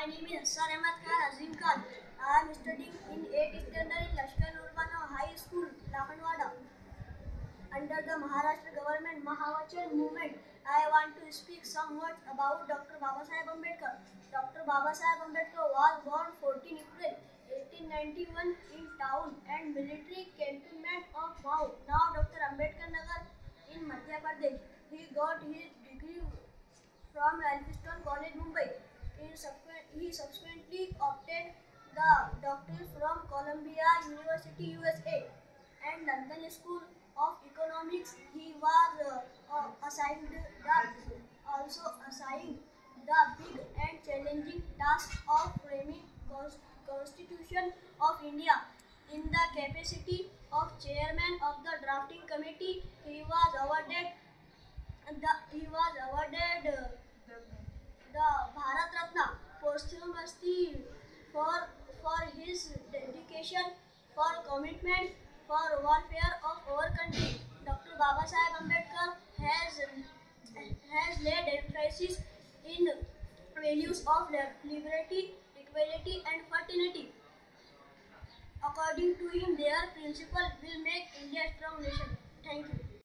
My name is Sir Ahmad Khan Azim Khan. I am studying in 8th standard in Lashkar Nurbano High School, Lakhandwada. Under the Maharashtra government Mahavachar movement, I want to speak some words about Dr. Babasaheb Ambedkar. Dr. Babasaheb Ambedkar was born 14 April 1891 in town and military cantonment of Mao, now Dr. Ambedkar Nagar in Madhya Pradesh. He got his degree from Elphinstone College, Mumbai. He subsequently obtained the doctorate from Columbia University, USA, and London School of Economics. He was also assigned the big and challenging task of framing Constitution of India. In the capacity of chairman of the drafting committee, he was awarded the Bharat Ratna posthumously for his dedication, for commitment, for welfare of our country. Dr. Babasaheb Ambedkar has laid emphasis in values of liberty, equality, and fraternity. According to him, their principle will make India a strong nation. Thank you.